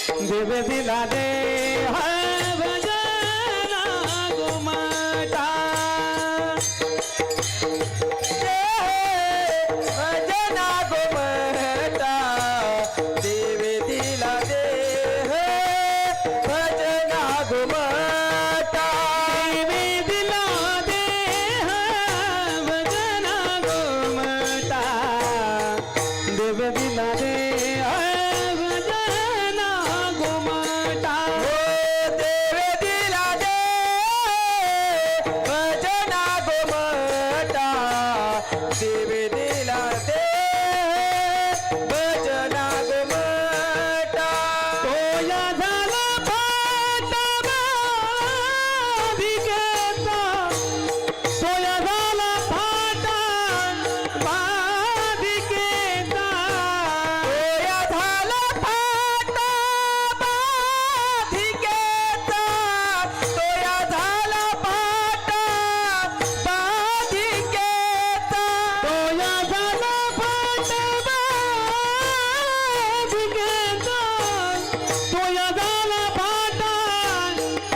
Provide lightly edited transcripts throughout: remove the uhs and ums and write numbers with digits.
देव दिला दे भजना गोमाता भजना गोमटा देव दिला दे भजना गोमटा देव दिला दे भजना गोमाता देव दिला दे भजना गोमाता देव दिला दे भजना गोमटा देव दिला दे भजना गोमटा तोया झाला फाटा बाधिकेचा तोया झाला फाटा बाधिकेचा तोया झाला फाटा बाधिकेचा तोया झाला फाटा बाधिकेचा तोया झाला फाटा बाधिकेचा तोया झाला फाटा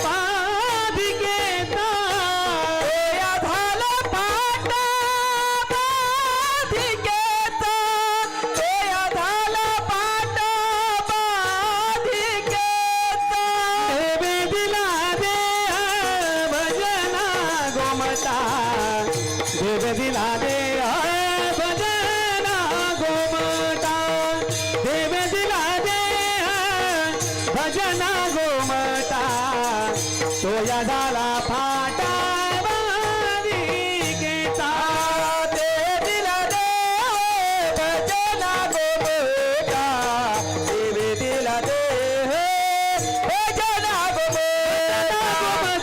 बाधिकेचा तोया झाला फाटा बाधिकेचा तोया झाला फाटा बाधिकेचा देव दिला दे भजना गोमटा देव दिला दे भजना गोमटा देव दिला दे भजना गोमटा तोया झाला फाटा बाधिकेचा देव दिला दे भजना गोमटा देव दिला दे भजना गोमटा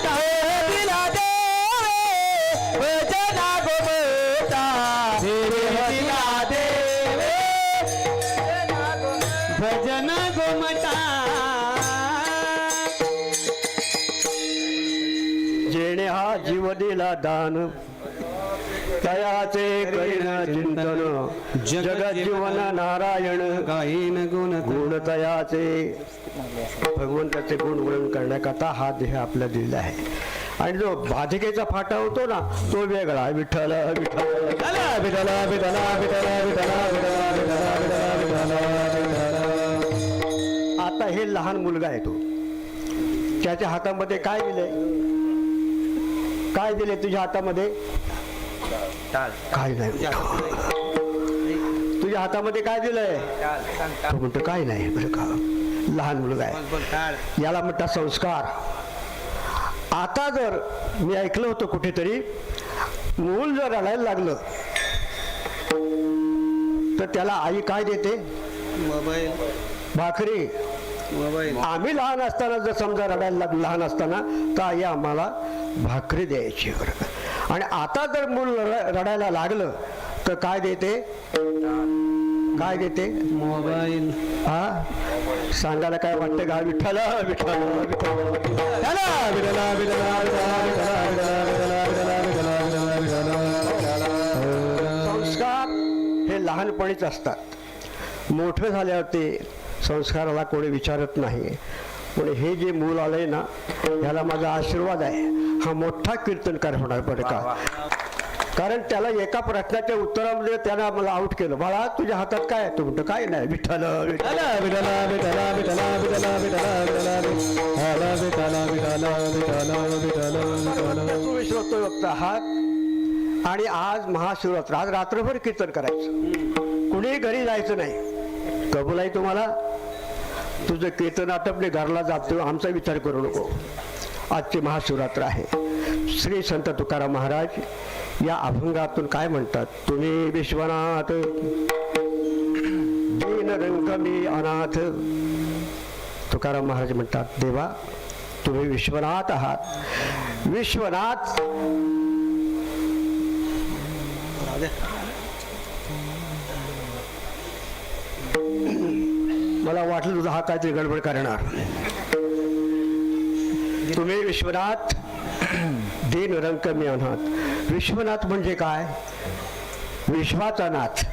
देव दिला दे भजना गोमटा देव दिला दे भजन गोमटा जेणे हा जीव दिला दान तयाचे करीन चिंतन जगत जीवन नारायण गायीन गुण गुण तयाचे भगवंताचे गुणवर्णन करण्याकरता हा देह आपल्याला दिलेला आहे. आणि जो बाधिकेचा फाटा होतो ना तो वेगळा विठ्ठल विठ्ठल विठ्ठल विठ्ठल विठ्ठल विठ्ठल विठ्ठल विठ्ठल. आता हे लहान मुलगा आहे तो त्याच्या हातामध्ये काय दिलंय काय दिले तुझ्या हातामध्ये काय नाही तुझ्या हातामध्ये काय दिलंय तो म्हणतो काय नाही बरं का लहान मुलगा आहे याला म्हणतात संस्कार. आता जर मी ऐकलं होतं कुठेतरी मूल जर रडायला लागलं तर त्याला आई काय देते भाकरी. आम्ही लहान असताना जर समजा रडायला लागलो लहान असताना तर आई आम्हाला भाकरी द्यायची बरं. आणि आता जर मूल रडायला लागलं तर काय देते काय देते मोबाईल हा सांगायला काय वाटतं का विठ्ठल विठ्ठल संस्कार हे लहानपणीच असतात मोठं झाल्यावर ते संस्काराला कोणी विचारत नाही. पण हे जे मूल आलंय ना याला माझा आशीर्वाद आहे. हा मोठा कीर्तनकार होणार बरं का. कारण त्याला एका प्रश्नाच्या उत्तरामध्ये त्यानं मला आउट केलं. बाळा तुझ्या हातात काय आहे? तू म्हणतो काय नाही विठ्ठल विठ्ठल विठ्ठल विठ्ठल विठ्ठल विठ्ठल विठ्ठल विठ्ठल विश्वतो वक्त हात. आणि आज महाशिवरात्र आज रात्रभर कीर्तन करायचं कुणी घरी जायचं नाही. कबूल आहे तुम्हाला? तुझं कीर्तन आटपले घरला जातो आमचा विचार करू नको. आजची महाशिवरात्र आहे. श्री संत तुकाराम महाराज या अभंगातून काय म्हणतात? तुम्ही विश्वनाथ दीन रंगमी अनाथ. तुकाराम महाराज म्हणतात देवा तुम्ही विश्वनाथ आहात. विश्वनाथ मला वाटलं तुझा हा काहीतरी गडबड करणार. तुम्ही विश्वनाथ दीन रंकमी अनाथ. विश्वनाथ म्हणजे काय? विश्वाचा नाथ.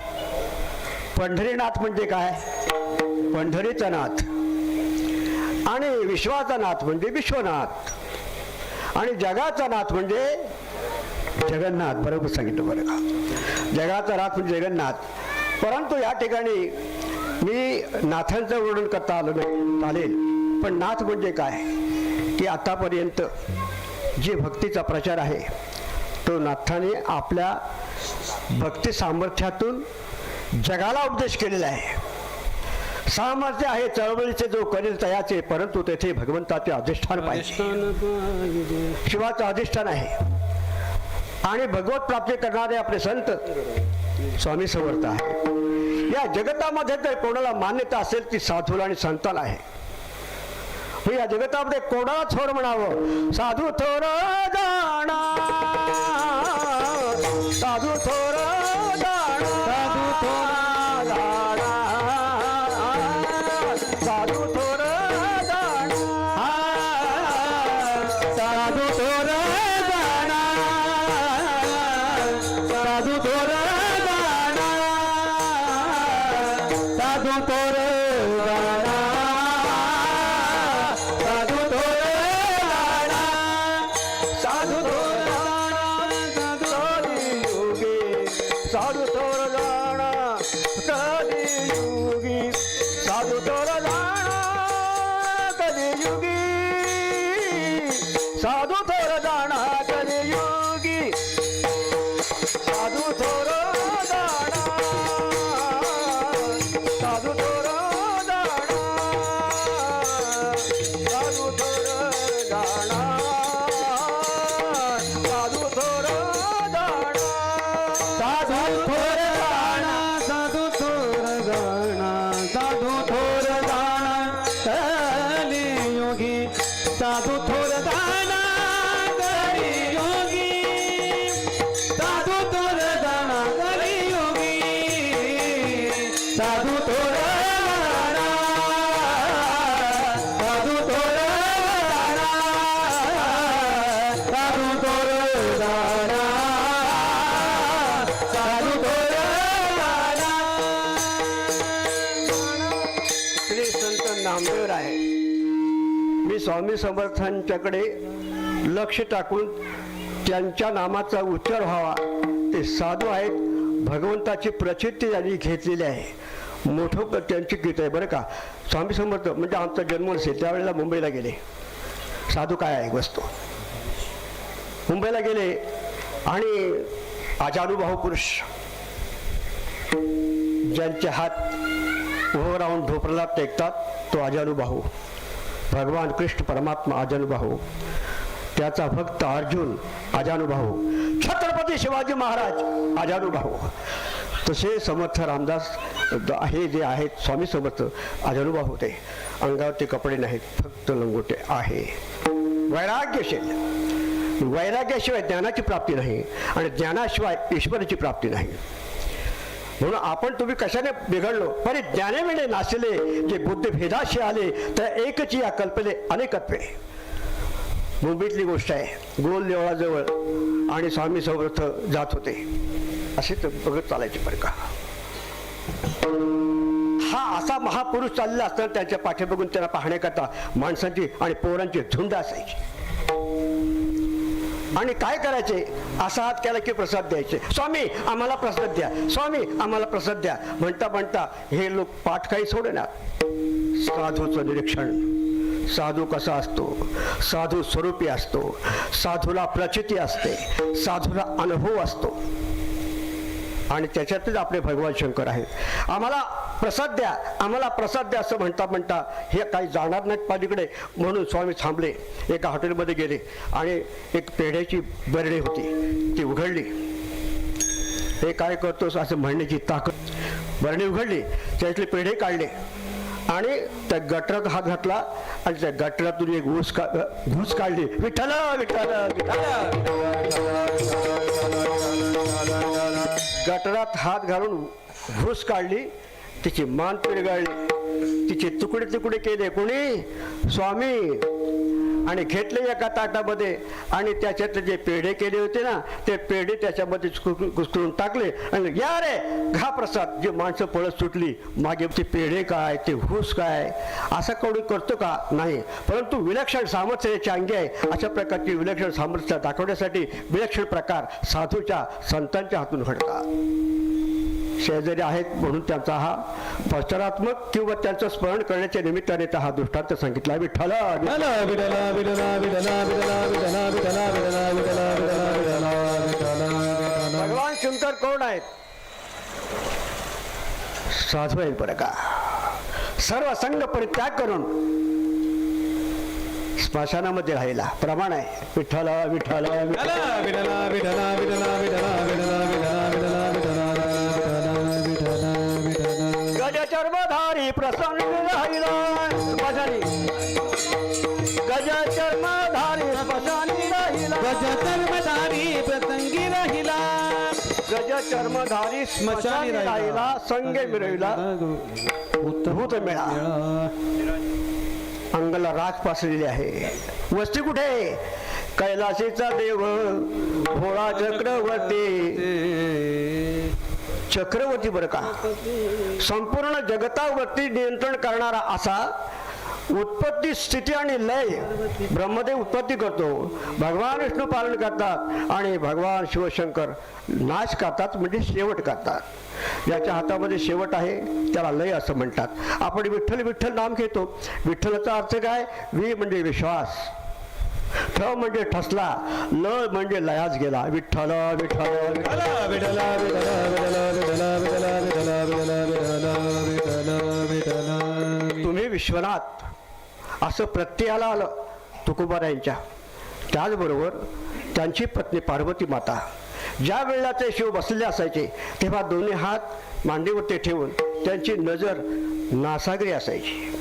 पंढरीनाथ म्हणजे काय? पंढरीचा नाथ. आणि विश्वाचा नाथ म्हणजे विश्वनाथ आणि जगाचा नाथ म्हणजे जगन्नाथ. बरोबर सांगितलं बरं का. जगाचा नाथ म्हणजे जगन्नाथ. परंतु या ठिकाणी मी नाथांचं वर्णन करता आलं नाही, चालेल. पण नाथ म्हणजे काय की आतापर्यंत जे भक्तीचा प्रचार आहे तो नाथाने आपल्या भक्ती सामर्थ्यातून जगाला उपदेश केलेला आहे. सामर्थ्य आहे चळवळीचे जो करेल तयाचे, परंतु तेथे भगवंताचे अधिष्ठान पाहिजे, शिवाचं अधिष्ठान आहे. आणि भगवत प्राप्ती करणारे आपले संत स्वामी समर्थ आहे. या जगतामध्ये जर कोणाला मान्यता असेल ती साधूला आणि संताला आहे. या जगतामध्ये कोणाला थोर म्हणावं, साधू थोर जाणा, साधू थोर जाणा, साधू थोर जाणा, साधू थोर जाणा, साधू थोर जाणा, साधू थोर जाणा, साधू थोर जाणा, साधू थोर जाणा, साधू थोर जाणा, कलियुगी साधू थोर जाणा, कलियुगी साधू थोर जाणा, कलियुगी साधू थोर जाणा, कलियुगी साधू थोर जाणा, साधू थोर जाणा, साधू थोर जाणा, साधू थोर जाणा, साधू थोर जाणा, साधू थोर जाणा, साधू थोर जाणा, कलियुगी साधू थोर जाणा, कलियुगी साधू थोर जाणा, कलियुगी साधू थोर जाणा, साधू थोर जाणा, साधू थोर जाणा, साधू थोर जाणा. श्री संत नामदेव आहे. मी स्वामी समर्थांच्याकडे लक्ष टाकून त्यांच्या नामाचा उच्चार व्हावा. ते साधू आहेत, भगवंताची प्रचिती त्यांनी घेतलेली आहे. मोठं त्यांची गीत आहे बरं का. स्वामी समर्थ म्हणजे आमचा जन्म असेल त्यावेळेला मुंबईला गेले. साधू काय आहे वस्तू. मुंबईला गेले आणि आजानुभाऊ पुरुष ज्यांचे हात उभं राहून ढोपराला टेकतात तो आजानुभाऊ, भगवान कृष्ण परमात्मा आजानुभाऊ, त्याचा भक्त अर्जुन आजानुभाऊ, छत्रपती शिवाजी महाराज आजानुभाऊ. तसे समर्थ रामदास हे जे आहेत स्वामी समर्थ आजानुभाऊ होते. अंगावरती कपडे नाहीत, फक्त लंगोटे आहे. वैराग्यशील. वैराग्याशिवाय ज्ञानाची प्राप्ती नाही आणि ज्ञानाशिवाय ईश्वराची प्राप्ती नाही. म्हणून आपण तुम्ही कशाने बिघडलो, पण ज्ञानेविणे नाशिले जे बुद्ध भेदाशी आले तर एकच या कल्पले अनेकत्वे. मुंबईतली गोष्ट आहे. गोल देवळाजवळ आणि स्वामी समर्थ जात होते. असे तर बघत चालायचे बरं का. हा असा महापुरुष चाललेला असताना त्यांच्या पाठी बघून त्यांना पाहण्याकरता माणसांची आणि पोरांची झुंड असायची. आणि काय करायचे, असा हात केला की प्रसाद द्यायचे. स्वामी आम्हाला प्रसाद द्या, स्वामी आम्हाला प्रसाद द्या. म्हणता म्हणता हे लोक पाठ काही सोडणार. साधूचं निरीक्षण. साधू कसा असतो, साधू स्वरूपी असतो, साधूला प्रचिती असते, साधूला अनुभव असतो. आणि त्याच्यातच आपले भगवान शंकर आहेत. आम्हाला प्रसाद द्या, आम्हाला प्रसाद द्या असं म्हणता म्हणता हे काही जाणार नाहीत पलीकडे. म्हणून स्वामी थांबले. एका हॉटेलमध्ये गेले आणि एक पेढ्याची बरणी होती ती उघडली. हे काय करतोस असं म्हणण्याची ताकद. बरणी उघडली, त्यातले पेढे काढले आणि त्या गटरात हात घातला आणि त्या गटरातून एक घुस काढली. विठ्ठल विठ्ठल गटरात हात घालून घुस काढली. तिची मान पिरगाळली, तिचे तुकडे तुकडे केले. कोणी? स्वामी. आणि घेतले एका ताटामध्ये आणि त्याच्यातले जे पेढे केले होते ना ते पेढे त्याच्यामध्ये कुस्करून टाकले आणि या रे घा प्रसाद. जे माणसं पळत सुटली मागे ते पेढे काय ते हुस काय असं कोणी करतो का? नाही. परंतु विलक्षण सामर्थ्याचे अंगी आहे अशा प्रकारची विलक्षण सामर्थ्य दाखवण्यासाठी विलक्षण प्रकार साधूच्या संतांच्या हातून घडतात. शेजारी आहेत म्हणून त्यांचा हा पश्चातात्मक किंवा त्यांचं स्मरण करण्याच्या निमित्ताने हा दृष्टांत सांगितला. विठ्ठल भगवान शंकर कोण आहेत? साधू आहेत बरं का. सर्व संघ परित्याग करून स्मशानामध्ये राहिला प्रमाण आहे. विठ्ठल विठ्ठल गजचर्मधारी प्रसन्न राहिला स्मशानी. गजचर्मधारी स्मशानी राहिला. गजचर्मधारी प्रसंगी राहिला. गजचर्मधारी स्मशानी राहिला. संगे मिळविला भूत मेळा. अंगाला राख पासलेली आहे. वस्ती कुठे? कैलाशीचा देव भोळा चक्रवर्ती. चक्रवर्ती बरं का. संपूर्ण जगतावरती नियंत्रण करणारा असा उत्पत्ती स्थिती आणि लय ब्रह्मदेव उत्पत्ती करतो. भगवान विष्णू पालन करतात आणि भगवान शिवशंकर नाश करतात म्हणजे शेवट करतात. ज्याच्या हातामध्ये शेवट आहे त्याला लय असं म्हणतात. आपण विठ्ठल विठ्ठल नाम घेतो. विठ्ठलाचा अर्थ काय? वि म्हणजे विश्वास, ठ म्हणजे ठसला, ल म्हणजे लयाच गेला. विठ्ठल विठ्ठल तुम्ही विश्वनाथ असं प्रत्ययाला आलं तुकोबारायांच्या. त्याचबरोबर त्यांची पत्नी पार्वती माता ज्या वेळेला ते शिव बसलेले असायचे तेव्हा दोन्ही हात मांडीवरती ठेवून त्यांची नजर नासागरी असायची.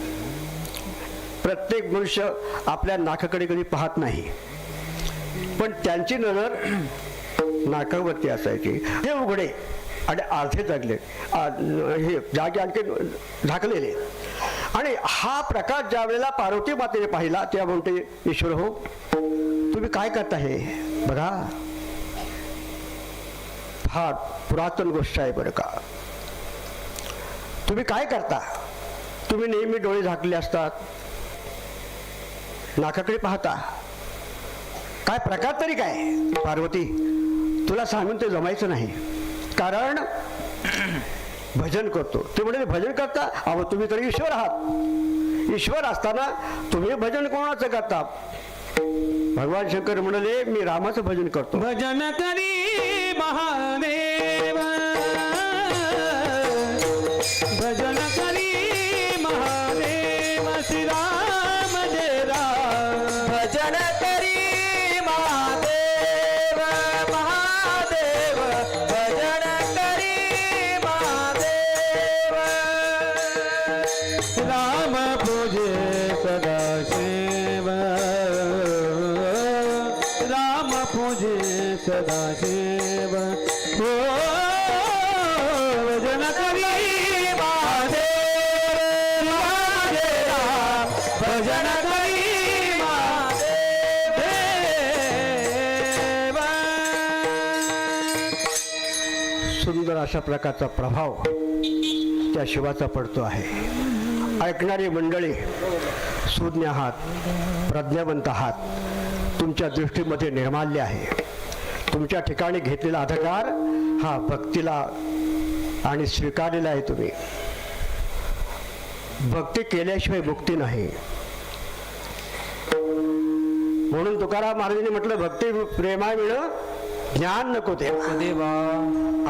प्रत्येक मनुष्य आपल्या नाकाकडे कधी पाहत नाही पण त्यांची नजर नाकावरती असायची. ते उघडे आणि अर्धे जागले, हे जागे आणखी झाकलेले. आणि हा प्रकार ज्या वेळेला पार्वती मातेने पाहिला तेव्हा म्हणते ईश्वर हो तुम्ही काय करता? हे बघा फार पुरातन गोष्ट आहे बरं का. तुम्ही काय करता? तुम्ही नेहमी डोळे झाकले असतात, नाकाकडे पाहता. काय प्रकार तरी काय? पार्वती तुला सांगून ते जमायचं नाही कारण भजन करतो. ते म्हणाले भजन करता? अहो तुम्ही तरी ईश्वर आहात. ईश्वर असताना तुम्ही भजन कोणाचं करता? भगवान शंकर म्हणाले मी रामाचं भजन करतो. भजन करी महादेव, भजन करी महादेव, श्रीराम जय राम. भजन करी महादेव महादेव. भजन करी महादेव. राम पूजे सदाशिव, राम पूजे सदाशिव. हो भजन करी महादेव महादेव. भजन करी महादेव. सुंदर अशा प्रकारचा प्रभाव त्या शिवाचा पडतो आहे. ऐकणारी मंडळी सुज्ञ आहात, प्रज्ञावंत आहात. तुमच्या दृष्टीमध्ये निर्माल्य आहे. तुमच्या ठिकाणी घेतलेला अधिकार हा भक्तीला आणि स्वीकारलेला आहे. तुम्ही भक्ती केल्याशिवाय मुक्ती नाही. म्हणून तुकाराम महाराजांनी म्हटलं भक्ती प्रेमाविण ज्ञान नको देवा.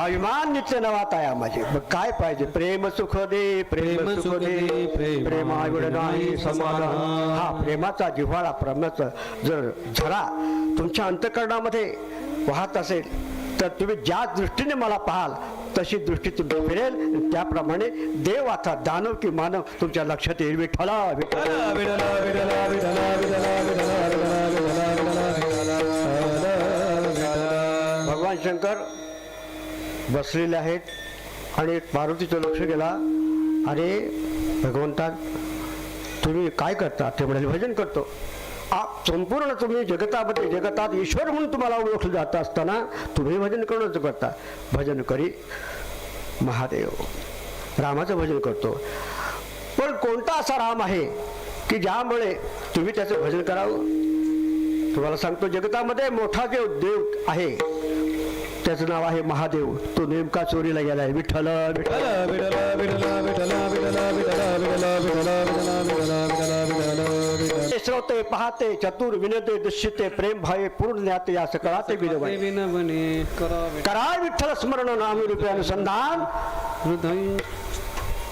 अभिमान नित्य नवाताया माझे. मग काय पाहिजे? प्रेम सुख दे, प्रेम सुख दे, प्रेमाविण नाही समाधान. हा प्रेमाचा जिव्हाळा, प्रेमाचा जर झरा तुमच्या अंतःकरणामध्ये वाहत असेल तर तुम्ही ज्या दृष्टीने मला पाहाल तशी दृष्टी तुमची फिरेल. त्याप्रमाणे देव आता दानव की मानव तुमच्या लक्षात येईल. विठ्ठला विठ्ठला विठ्ठला विठ्ठला विठ्ठला विठ्ठला विठ्ठला विठ्ठला. भगवान शंकर बसलेले आहेत आणि पार्वतीचं लक्ष गेला. अरे भगवंता तुम्ही काय करता? ते म्हणाले भजन करतो. संपूर्ण तुम्ही जगतामध्ये जगतात ईश्वर म्हणून तुम्हाला ओळखलं जात असताना तुम्ही भजन करूनच करता. भजन करी महादेव, रामाचं भजन करतो. पण कोणता असा राम आहे की ज्यामुळे तुम्ही त्याचं भजन करावं? तुम्हाला सांगतो, जगतामध्ये मोठा जो देव आहे त्याचं नाव आहे महादेव. तो नेमका चोरीला गेलाय. विठ्ठल विठ्ठल विठ्ठल विठ्ठल विठ्ठल विठ्ठल विठ्ठल श्रोते पाहते चतुर विनते दुष्यते प्रेम भावे पूर्ण ज्ञाते या सकळाते विनवणे करा विठ्ठल स्मरण नामी रूपे अनुसंधान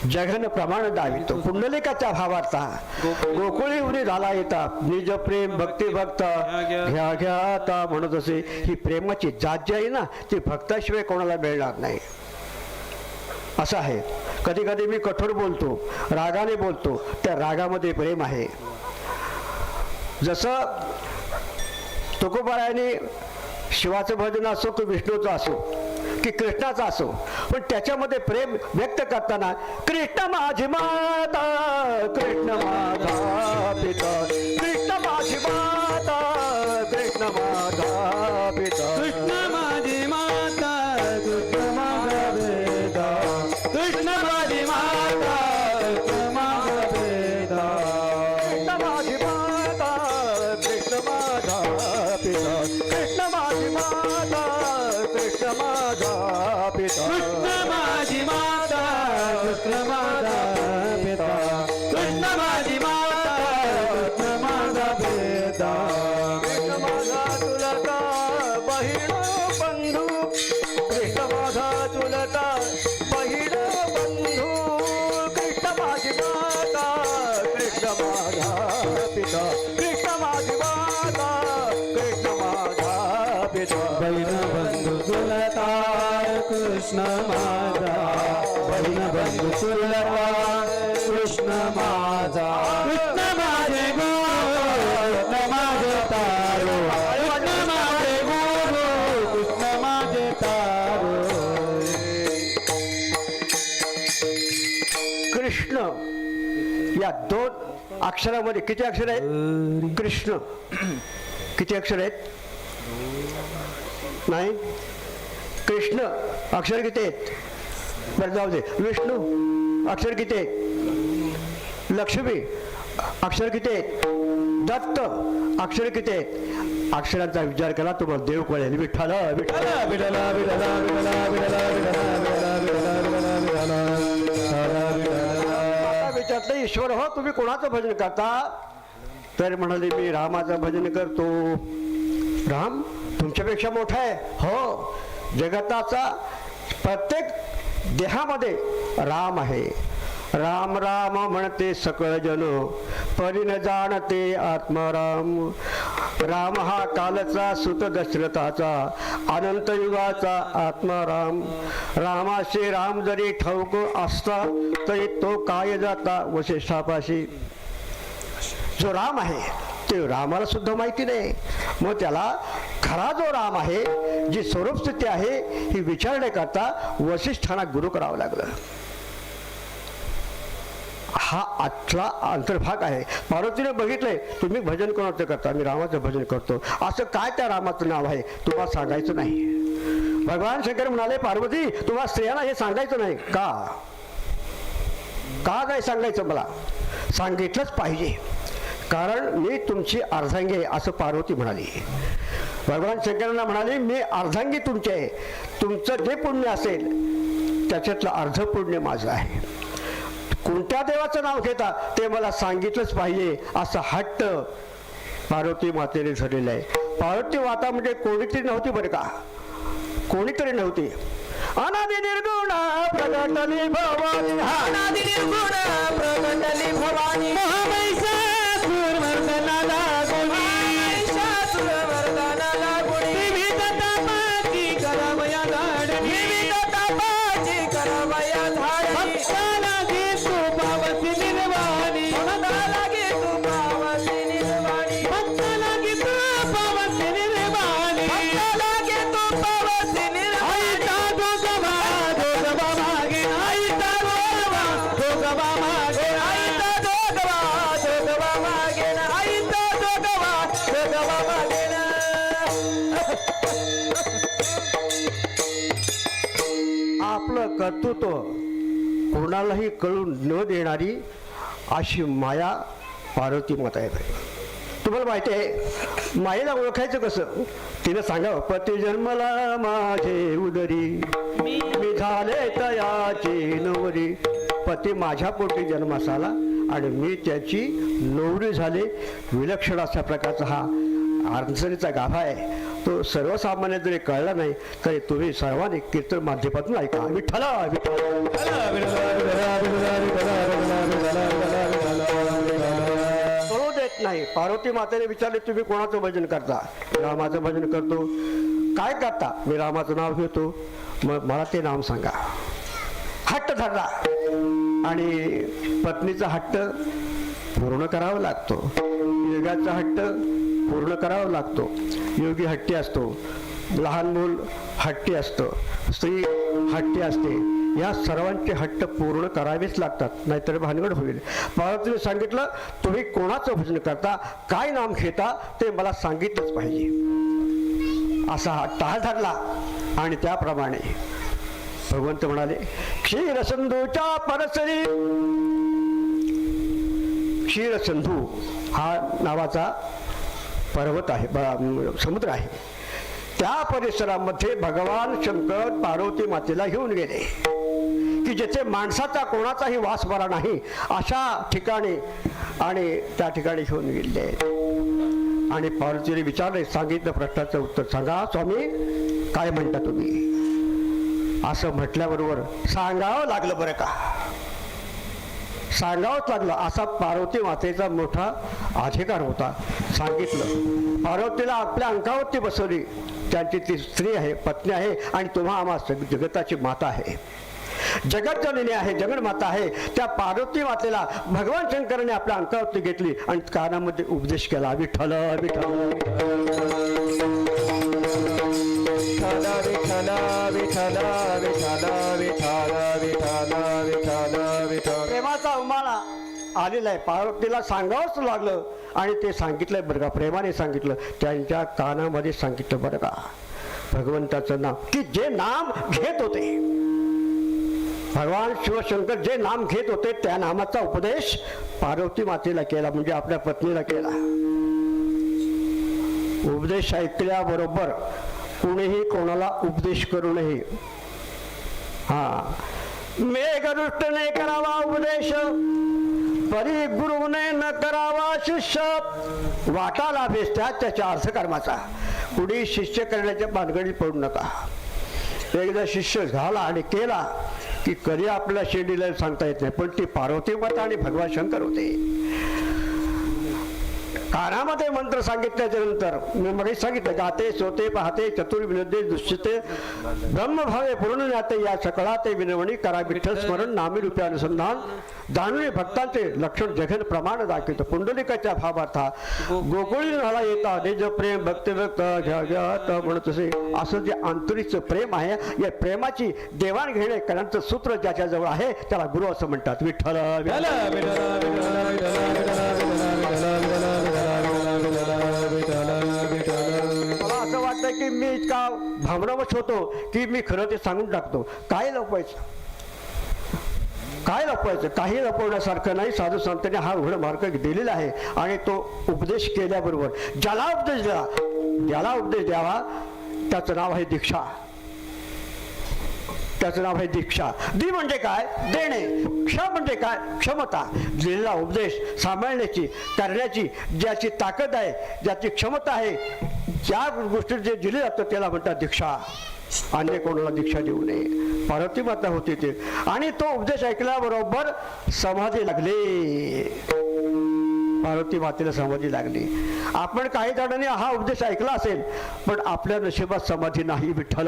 जघन प्रमाण दावितो. पुंडलिकाच्या भावार्था गोकुळी उरी झाला येता निज प्रेम भक्ती भक्त घ्या घ्या आता म्हणत असे. ही प्रेमाची जात जी आहे ना ती भक्ताशिवाय कोणाला मिळणार नाही असं आहे. कधी कधी मी कठोर बोलतो, रागाने बोलतो, त्या रागामध्ये प्रेम आहे. जसं तुकोबारायाने शिवाचं भजन असो की विष्णूचं असो की कृष्णाचा असो, पण त्याच्यामध्ये प्रेम व्यक्त करताना कृष्ण माझी माता कृष्ण माझा पिता कृष्ण माझी माता कृष्ण माझा पिता कृष्ण माझी माता कृष्ण माझा वेदा कृष्ण माझी माता कृष्ण माझा वेदा कृष्ण माझी माता कृष्ण माझा पिता कृष्ण माझी माता कृष्ण माझा पिता कृष्ण माझी माता कृष्ण माझा पिता कृष्ण माझी माता कृष्ण माझा वेदा कृष्ण माझा चुलता बहीण बंधू कृष्ण माझा चुलता बहीण बंधू कृष्ण माझी माता कृष्ण माझा पिता कृष्ण माझी माता कृष्ण माझा पिता बहीण बंधू चुलता कृष्ण माझा बहीण बंधू चुलता कृष्ण माझा कृष्ण माझे गुरु कृष्ण माझे तारो कृष्ण माझे गुरु कृष्ण माझे तारो कृष्ण या दोन अक्षरामध्ये किती अक्षर आहेत? कृष्ण किती अक्षर आहेत? नाही, कृष्ण अक्षर किती आहेत? बरं जाऊ दे. विष्णू अक्षर किती आहेत? लक्ष्मी अक्षर किती आहेत? दत्त अक्षर किती आहेत? अक्षरांचा विचार केला तुम्हाला देव कळेल. विठ्ठल विठ्ठल विठ्ठल विठ्ठल विठ्ठल आता विचारलं, ईश्वर हो तुम्ही कोणाचं भजन करता? तर म्हणाले मी रामाचं भजन करतो. राम तुमच्यापेक्षा मोठा आहे? हो, जगताचा प्रत्येक देहामध्ये राम आहे. राम राम म्हणते सकळ जन परी न जाणते आत्माराम. राम हा कालचा सुत दशरथाचा अनंत युगाचा आत्माराम. रामाशी राम जरी ठाऊक असता तरी तो काय जाता वशिष्ठापाशी. जो राम आहे ते रामाला सुद्धा माहिती नाही. मग त्याला खरा जो राम आहे, जी स्वरूप स्थिती आहे, ही विचारण्याकरता वशिष्ठांना गुरु करावं लागलं. हा आतला अंतर्भाग आहे. पार्वतीने बघितलंय तुम्ही भजन कोणाचं करता? मी रामाचं भजन करतो. असं काय त्या रामाचं नाव आहे तुम्हाला सांगायचं नाही. भगवान शंकर म्हणाले पार्वती तुम्हाला स्त्रियांना हे सांगायचं नाही का? का नाही सांगायचं? मला सांगितलंच पाहिजे, कारण मी तुमची अर्धांगी आहे असं पार्वती म्हणाली. भगवान शंकरांना म्हणाले मी अर्धांगी तुमची आहे. तुमचं जे पुण्य असेल त्याच्यातलं अर्ध पुण्य माझं आहे. कोणत्या देवाचं नाव घेता ते मला सांगितलंच पाहिजे असा हट्ट पार्वती मातेने धरलेला आहे. पार्वती माता म्हणजे कोणीतरी नव्हती बरं का, कोणीतरी नव्हती. अनादि निर्गुण प्रगटली भवानी. अनादि निर्गुण प्रगटली भवानी. महिषासुरमर्दनाला गुणी महिषासुरमर्दनाला गुणी. विविध तापाची करावया धाडणी विविध तापाची करावया धाडणी. भक्ताला घे तू पावसी निर्वाणी भक्ताला घे तू पावसी निर्वाणी. भक्ताला घे तू पावसी निर्वाणी भक्ताला घे तू पावसी निर्वाणी. आईचा दोगबा मागे आईचा दोगबा मागे आईचा दोगबा कर्तृत्व कोणालाही कळून न देणारी अशी माया पार्वती माता आहे. तुम्हाला माहिती आहे मायेला ओळखायचं कसं? तिनं सांगावं, पती जन्मला माझे उदरी मी झाले तयाची नवरी. पती माझ्या पोटी जन्मास आला आणि मी त्याची नवरी झाले. विलक्षण अशा प्रकारचा हा अडचणीचा गाभा आहे. तो सर्वसामान्य जरी कळला नाही तरी तुम्ही सर्वांनी कीर्तन माध्यमातून ऐका. विठ्ठला कळू देत नाही. पार्वती मातेने विचारले, तुम्ही कोणाचं भजन करता? रामाचं भजन करतो. काय करता? मी रामाचं नाव घेतो. मग मला ते नाम सांगा. हट्ट धरला आणि पत्नीचा हट्ट पूर्ण करावा लागतो. योगाचा हट्ट पूर्ण करावा लागतो. योगी हट्टी असतो, लहान मूल हट्टी असतं, स्त्री हट्टी असते. या सर्वांचे हट्ट पूर्ण करावेच लागतात, नाहीतर भानगड होईल. पार्वतीने सांगितलं, तुम्ही कोणाचं भजन करता, काय नाम घेता ते मला सांगितलंच पाहिजे. असा हा टाळ धरला आणि त्याप्रमाणे भगवंत म्हणाले, क्षीरसिंधूच्या परसरी. क्षीरसिंधू हा नावाचा पर्वत आहे, समुद्र आहे. त्या परिसरामध्ये भगवान शंकर पार्वती मातेला घेऊन गेले की जेथे माणसाचा कोणाचाही वास बरा नाही अशा ठिकाणी, आणि त्या ठिकाणी घेऊन गेले. आणि पार्वतीने विचारले, सांगितलं प्रश्नाचं उत्तर सांगा स्वामी, काय म्हणता तुम्ही? असं म्हटल्याबरोबर सांगावं लागलं. बरं का, सांगावंच लागलं. असा पार्वती मातेचा मोठा अधिकार होता. सांगितलं. पार्वतीला आपल्या अंकावरती बसवली. त्यांची ती स्त्री आहे, पत्नी आहे आणि तुम्हा आम्हा जगताची माता आहे, जगतजननी आहे, जगन्माता आहे. त्या पार्वती मातेला भगवान शंकराने आपल्या अंकावरती घेतली आणि कानामध्ये उपदेश केला. विठ्ठल प्रेमाचा उमाळा आलेला आहे. पार्वतीला सांगावंच लागलं आणि ते सांगितलंय बरं का, प्रेमाने सांगितलं. त्यांच्या कानामध्ये सांगितलं बरं का, भगवंताचं नाम, की जे नाम घेत होते भगवान शिवशंकर, जे नाम घेत होते त्या नामाचा उपदेश पार्वती मातेला केला, म्हणजे आपल्या पत्नीला केला. उपदेश ऐकल्याबरोबर कुणीही कोणाला उपदेश करू नये. मेघदृष्टने करावा उपदेश, परी गुरुने न करावा शिष्य. वाटा लाभेस त्याच्या अर्थकर्माचा. कुणी शिष्य करण्याच्या भानगडीत पडू नका. एकदा शिष्य झाला आणि केला की कधी आपल्या शिर्डीला सांगता येत नाही. पण ती पार्वती माता आणि भगवान शंकर होते. कानामध्ये मंत्र सांगितल्याच्या नंतर मी मग सांगितलं, गाते सोते पाहते चतुर्विनोदे दुष्यते ब्रह्मभावे पूर्ण ज्ञाते या सकळा ते विनवणी करा विठ्ठल स्मरण नामी रूपे अनुसंधान. जाणून भक्तांचे लक्षण जगन प्रमाण दाखवित. पुंडलिकाच्या भावार्था गोकुळी झाला येता निज प्रेम भक्ती व्यक्त म्हणत असे. असं जे आंतरिक प्रेम आहे, या प्रेमाची देवाणघेणे करण्याचं सूत्र ज्याच्या जवळ आहे त्याला गुरु असं म्हणतात. विठ्ठल मला असं वाटतं की मी इतका भावनावश होतो की मी खरं ते सांगून टाकतो. काय लपवायचं, काय लपवायचं? काही लपवण्यासारखं नाही. साधू संतांनी हा उघड मार्ग दिलेला आहे आणि तो उपदेश केल्याबरोबर ज्याला उपदेश द्यावा त्याचं नाव आहे दीक्षा. त्याचं नाव आहे दीक्षा. दी म्हणजे काय? देणे. क्ष म्हणजे काय? क्षमता. दिलेला उपदेश सांभाळण्याची, करण्याची ज्याची ताकद आहे, ज्याची क्षमता आहे, ज्या गोष्टी जे दिले जातं त्याला म्हणतात दीक्षा. अन्य कोणाला दीक्षा देऊ नये. पार्वती माता होती ते. आणि तो उपदेश ऐकल्याबरोबर समाधी लागली. पार्वती मातेला समाधी लागली. आपण काही जणांनी हा उपदेश ऐकला असेल पण आपल्या नशिबात समाधी नाही. विठ्ठल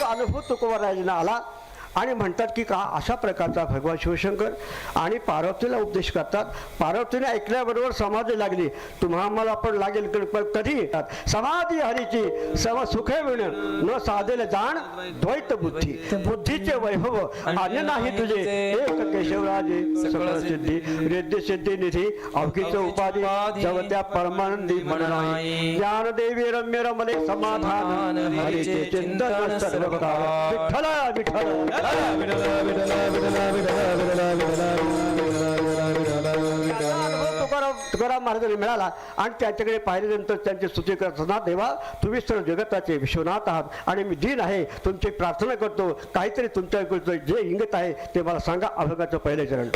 अनुभूत तुकोबाराजांना आला आणि म्हणतात की का अशा प्रकारचा भगवान शिवशंकर आणि पार्वतीला उपदेश करतात. पार्वतीने ऐकल्याबरोबर समाधी लागली. तुम्हा मला पण लागेल पण कधी येतात समाधी हरीची सम सुखे विण न साधेल जाण द्वैत बुद्धी बुद्धीचे वैभव अन्य नाही तुझे एक केशवराजे सकळ सिद्धी रिद्धी सिद्धी निधी अवघीच उपाधी जवत्या परमानंदी म्हणणाई ज्ञानदेवी रम्य रमले समाधान हरीचे चिंतन सर्व काळ विठ्ठल तुकाराम महाराजांनी मिळाला आणि त्यांच्याकडे पाहिल्यानंतर त्यांची स्तुती करताना देवा तुम्ही सर्व जगताचे विश्वनाथ आहात आणि मी दीन आहे तुमची प्रार्थना करतो काहीतरी तुमच्याकडे जे इंगत आहे ते मला सांगा. अभंगाचं पहिले चरण.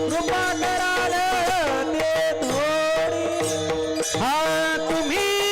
कृपा